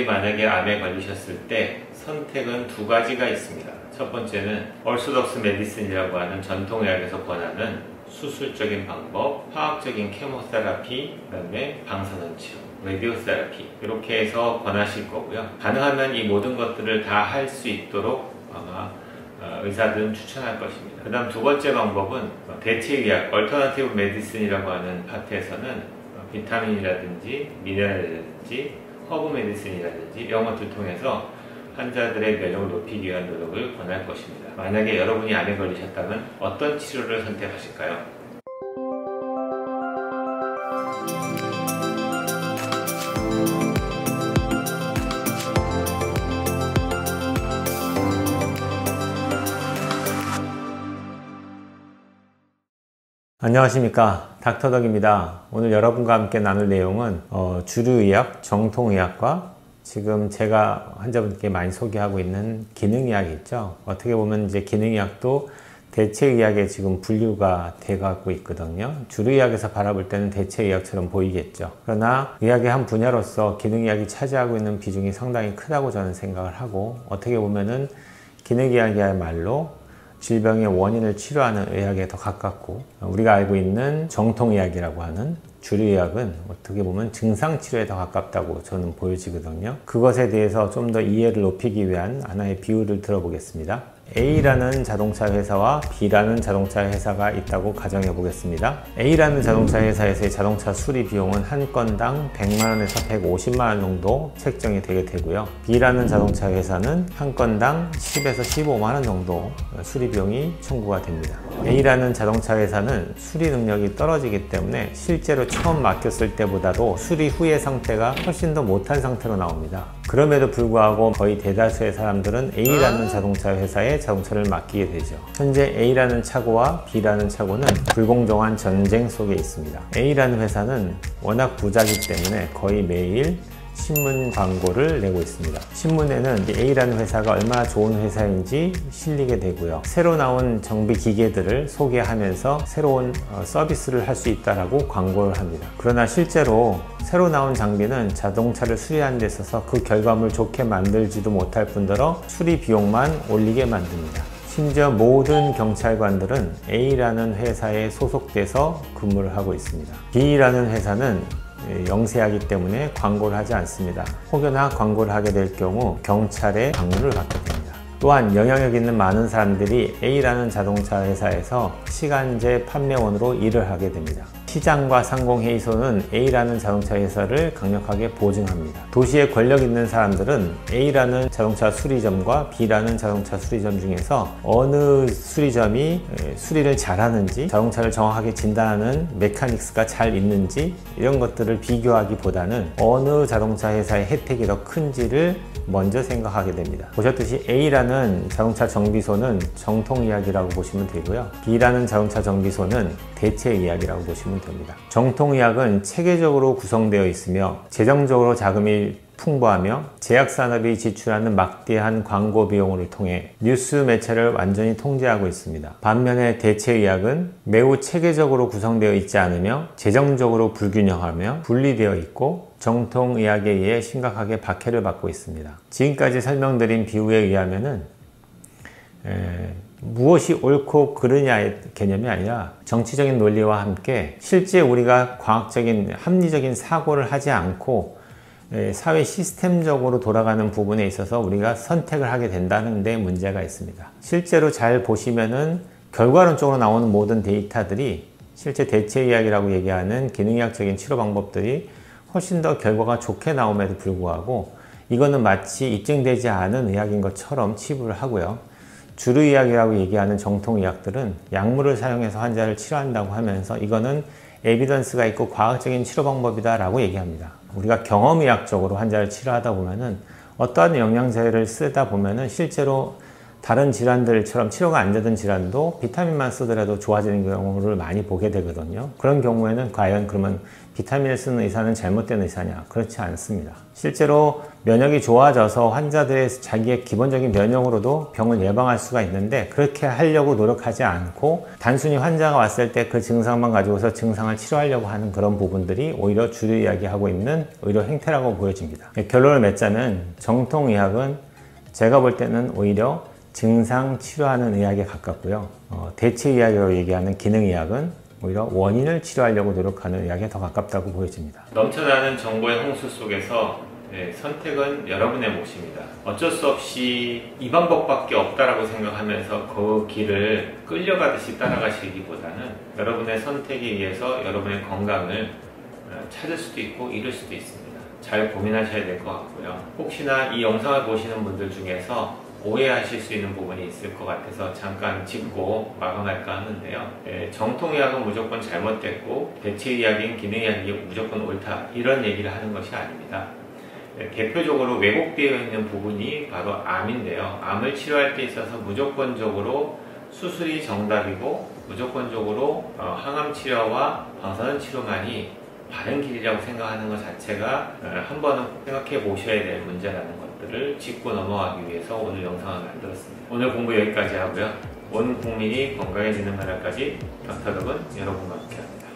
만약에 암에 걸리셨을 때 선택은 두 가지가 있습니다. 첫 번째는 얼소독스 메디슨이라고 하는 전통의학에서 권하는 수술적인 방법, 화학적인 케모테라피, 그 다음에 방사선 치료, 라디오테라피 이렇게 해서 권하실 거고요. 가능하면 이 모든 것들을 다 할 수 있도록 아마 의사들은 추천할 것입니다. 그 다음 두 번째 방법은 대체의학, 얼터너티브 메디슨이라고 하는 파트에서는 비타민이라든지 미네랄이라든지 허브 메디슨이라든지 이런 것들을 통해서 환자들의 면역을 높이기 위한 노력을 권할 것입니다. 만약에 여러분이 암에 걸리셨다면 어떤 치료를 선택하실까요? 안녕하십니까, 닥터덕입니다. 오늘 여러분과 함께 나눌 내용은 주류의학, 정통의학과 지금 제가 환자분께 많이 소개하고 있는 기능의학이 있죠. 어떻게 보면 이제 기능의학도 대체의학에 지금 분류가 돼가고 있거든요. 주류의학에서 바라볼 때는 대체의학처럼 보이겠죠. 그러나 의학의 한 분야로서 기능의학이 차지하고 있는 비중이 상당히 크다고 저는 생각을 하고, 어떻게 보면은 기능의학이야말로 질병의 원인을 치료하는 의학에 더 가깝고, 우리가 알고 있는 정통의학이라고 하는 주류의학은 어떻게 보면 증상치료에 더 가깝다고 저는 보여지거든요. 그것에 대해서 좀 더 이해를 높이기 위한 하나의 비유를 들어보겠습니다. A라는 자동차 회사와 B라는 자동차 회사가 있다고 가정해 보겠습니다. A라는 자동차 회사에서의 자동차 수리 비용은 한 건당 100만원에서 150만원 정도 책정이 되게 되고요. B라는 자동차 회사는 한 건당 10에서 15만원 정도 수리 비용이 청구가 됩니다. A라는 자동차 회사는 수리 능력이 떨어지기 때문에 실제로 처음 맡겼을 때보다도 수리 후의 상태가 훨씬 더 못한 상태로 나옵니다. 그럼에도 불구하고 거의 대다수의 사람들은 A라는 자동차 회사에 자동차를 맡기게 되죠. 현재 A라는 차고와 B라는 차고는 불공정한 전쟁 속에 있습니다. A라는 회사는 워낙 부자이기 때문에 거의 매일 신문 광고를 내고 있습니다. 신문에는 A라는 회사가 얼마나 좋은 회사인지 실리게 되고요. 새로 나온 정비 기계들을 소개하면서 새로운 서비스를 할 수 있다라고 광고를 합니다. 그러나 실제로 새로 나온 장비는 자동차를 수리하는 데 있어서 그 결과물을 좋게 만들지도 못할 뿐더러 수리 비용만 올리게 만듭니다. 심지어 모든 경찰관들은 A라는 회사에 소속돼서 근무를 하고 있습니다. B라는 회사는 영세하기 때문에 광고를 하지 않습니다. 혹여나 광고를 하게 될 경우 경찰의 방문을 받게 됩니다. 또한 영향력 있는 많은 사람들이 A라는 자동차 회사에서 시간제 판매원으로 일을 하게 됩니다. 시장과 상공회의소는 A라는 자동차 회사를 강력하게 보증합니다. 도시에 권력 있는 사람들은 A라는 자동차 수리점과 B라는 자동차 수리점 중에서 어느 수리점이 수리를 잘하는지, 자동차를 정확하게 진단하는 메카닉스가 잘 있는지 이런 것들을 비교하기보다는 어느 자동차 회사의 혜택이 더 큰지를 먼저 생각하게 됩니다. 보셨듯이 A라는 자동차 정비소는 정통의학이라고 보시면 되고요. B라는 자동차 정비소는 대체의학이라고 보시면 됩니다. 정통의학은 체계적으로 구성되어 있으며 재정적으로 자금이 풍부하며 제약산업이 지출하는 막대한 광고 비용을 통해 뉴스 매체를 완전히 통제하고 있습니다. 반면에 대체의학은 매우 체계적으로 구성되어 있지 않으며 재정적으로 불균형하며 분리되어 있고 정통의학에 의해 심각하게 박해를 받고 있습니다. 지금까지 설명드린 비유에 의하면은 무엇이 옳고 그르냐의 개념이 아니라 정치적인 논리와 함께 실제 우리가 과학적인 합리적인 사고를 하지 않고 사회 시스템적으로 돌아가는 부분에 있어서 우리가 선택을 하게 된다는 데 문제가 있습니다. 실제로 잘 보시면은 결과론적으로 나오는 모든 데이터들이 실제 대체의학이라고 얘기하는 기능의학적인 치료 방법들이 훨씬 더 결과가 좋게 나옴에도 불구하고 이거는 마치 입증되지 않은 의학인 것처럼 치부를 하고요. 주류의학이라고 얘기하는 정통의학들은 약물을 사용해서 환자를 치료한다고 하면서 이거는 에비던스가 있고 과학적인 치료 방법이다 라고 얘기합니다. 우리가 경험의학적으로 환자를 치료하다 보면은 어떠한 영양제를 쓰다 보면은 실제로 다른 질환들처럼 치료가 안 되던 질환도 비타민만 쓰더라도 좋아지는 경우를 많이 보게 되거든요. 그런 경우에는 과연 그러면 비타민을 쓰는 의사는 잘못된 의사냐? 그렇지 않습니다. 실제로 면역이 좋아져서 환자들의 자기의 기본적인 면역으로도 병을 예방할 수가 있는데, 그렇게 하려고 노력하지 않고 단순히 환자가 왔을 때 그 증상만 가지고서 증상을 치료하려고 하는 그런 부분들이 오히려 주류 이야기하고 있는 의료 행태라고 보여집니다. 결론을 맺자면 정통의학은 제가 볼 때는 오히려 증상 치료하는 의학에 가깝고요. 대체의학이라고 얘기하는 기능의학은 오히려 원인을 치료하려고 노력하는 의학에 더 가깝다고 보여집니다. 넘쳐나는 정보의 홍수 속에서 선택은 여러분의 몫입니다. 어쩔 수 없이 이 방법밖에 없다라고 생각하면서 그 길을 끌려가듯이 따라가시기보다는 여러분의 선택에 의해서 여러분의 건강을 찾을 수도 있고 잃을 수도 있습니다. 잘 고민하셔야 될 것 같고요. 혹시나 이 영상을 보시는 분들 중에서 오해하실 수 있는 부분이 있을 것 같아서 잠깐 짚고 마감할까 하는데요. 정통의학은 무조건 잘못됐고 대체의학인 기능의학이 무조건 옳다, 이런 얘기를 하는 것이 아닙니다. 대표적으로 왜곡되어 있는 부분이 바로 암인데요. 암을 치료할 때 있어서 무조건적으로 수술이 정답이고 무조건적으로 항암 치료와 방사선 치료만이 바른 길이라고 생각하는 것 자체가 한 번은 생각해 보셔야 될 문제라는 것들을 짚고 넘어가기 위해서 오늘 영상을 만들었습니다. 오늘 공부 여기까지 하고요. 온 국민이 건강해지는 나라까지 닥터덕은 여러분과 함께합니다.